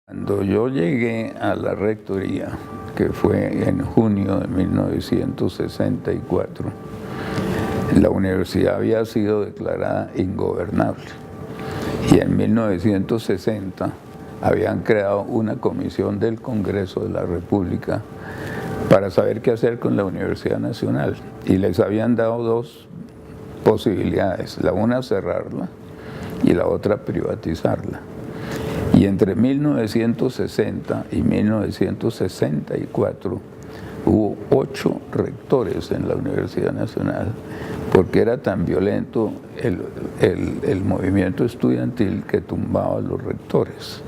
Cuando yo llegué a la rectoría, que fue en junio de 1964, la universidad había sido declarada ingobernable y en 1960 habían creado una comisión del Congreso de la República para saber qué hacer con la Universidad Nacional, y les habían dado dos posibilidades: la una cerrarla y la otra privatizarla. Y entre 1960 y 1964 hubo 8 rectores en la Universidad Nacional, porque era tan violento el movimiento estudiantil que tumbaba a los rectores.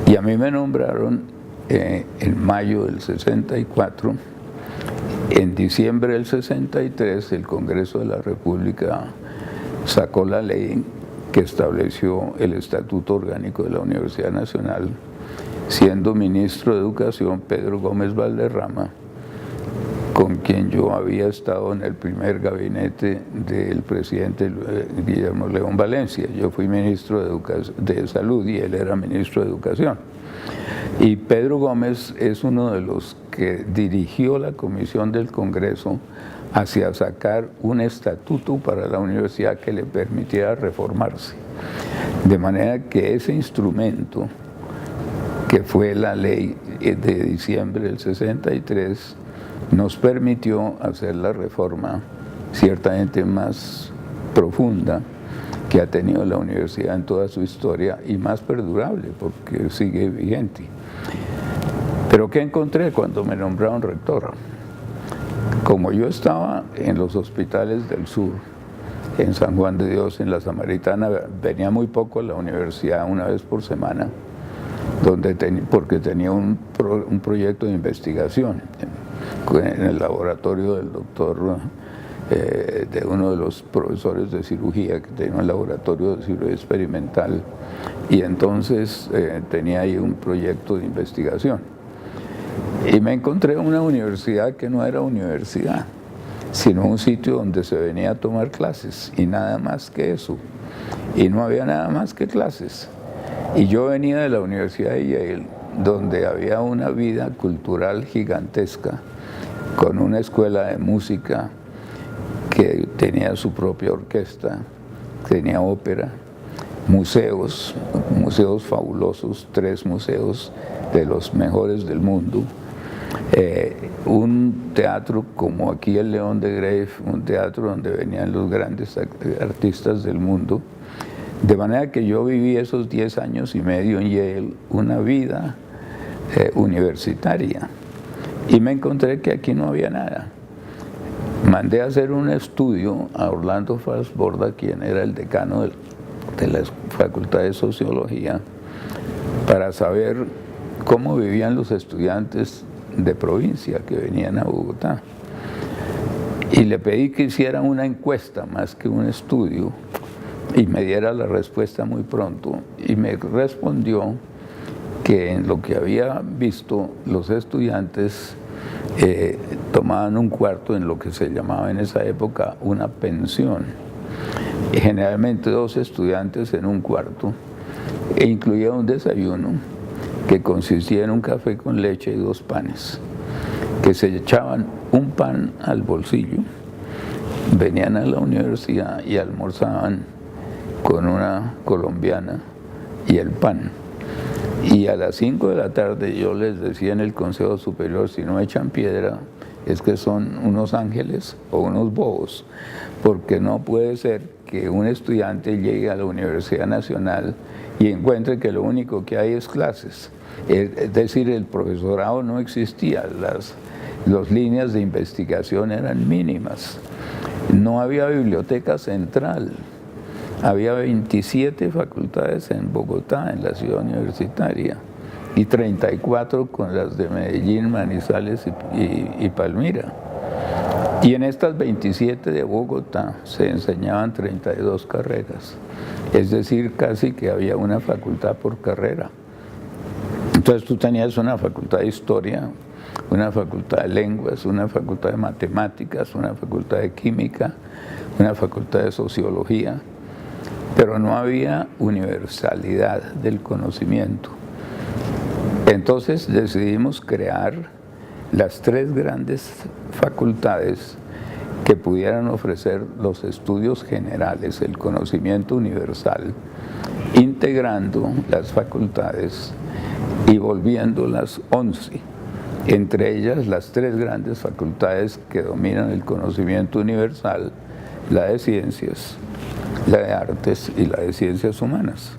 Y a mí me nombraron en mayo del 64. En diciembre del 63 el Congreso de la República sacó la ley que estableció el Estatuto Orgánico de la Universidad Nacional, siendo ministro de Educación Pedro Gómez Valderrama, con quien yo había estado en el primer gabinete del presidente Guillermo León Valencia. Yo fui ministro de Salud y él era ministro de Educación. Y Pedro Gómez es uno de los que dirigió la comisión del Congreso hacia sacar un estatuto para la universidad que le permitiera reformarse. De manera que ese instrumento, que fue la ley de diciembre del 63, nos permitió hacer la reforma ciertamente más profunda que ha tenido la universidad en toda su historia y más perdurable, porque sigue vigente. Pero ¿qué encontré cuando me nombraron rector? Como yo estaba en los hospitales del sur, en San Juan de Dios, en la Samaritana, venía muy poco a la universidad, una vez por semana, porque tenía un proyecto de investigación en el laboratorio del doctor, de uno de los profesores de cirugía, que tenía un laboratorio de cirugía experimental, y entonces tenía ahí un proyecto de investigación. Y me encontré una universidad que no era universidad, sino un sitio donde se venía a tomar clases, y nada más que eso. Y no había nada más que clases. Y yo venía de la Universidad de Yale, donde había una vida cultural gigantesca, con una escuela de música que tenía su propia orquesta, tenía ópera, museos fabulosos, 3 museos de los mejores del mundo, un teatro como aquí el León de Grave, un teatro donde venían los grandes artistas del mundo. De manera que yo viví esos 10 años y medio en Yale, una vida universitaria, y me encontré que aquí no había nada. Mandé a hacer un estudio a Orlando Falsborda, quien era el decano de la Facultad de Sociología, para saber cómo vivían los estudiantes de provincia que venían a Bogotá. Y le pedí que hiciera una encuesta más que un estudio y me diera la respuesta muy pronto. Y me respondió que en lo que había visto, los estudiantes tomaban un cuarto en lo que se llamaba en esa época una pensión. Y generalmente 2 estudiantes en un cuarto, e incluía un desayuno que consistía en un café con leche y 2 panes, que se echaban un pan al bolsillo, venían a la universidad y almorzaban con una colombiana y el pan. Y a las 5 de la tarde yo les decía en el Consejo Superior: si no echan piedra, es que son unos ángeles o unos bobos, porque no puede ser que un estudiante llegue a la Universidad Nacional y encuentre que lo único que hay es clases. Es decir, el profesorado no existía, las líneas de investigación eran mínimas, no había biblioteca central, había 27 facultades en Bogotá, en la ciudad universitaria, y 34 con las de Medellín, Manizales y Palmira. Y en estas 27 de Bogotá se enseñaban 32 carreras, es decir, casi que había una facultad por carrera. Entonces tú tenías una facultad de historia, una facultad de lenguas, una facultad de matemáticas, una facultad de química, una facultad de sociología, pero no había universalidad del conocimiento. Entonces decidimos crear las 3 grandes facultades que pudieran ofrecer los estudios generales, el conocimiento universal, integrando las facultades y volviéndolas 11. Entre ellas las 3 grandes facultades que dominan el conocimiento universal, la de ciencias, la de artes y la de ciencias humanas.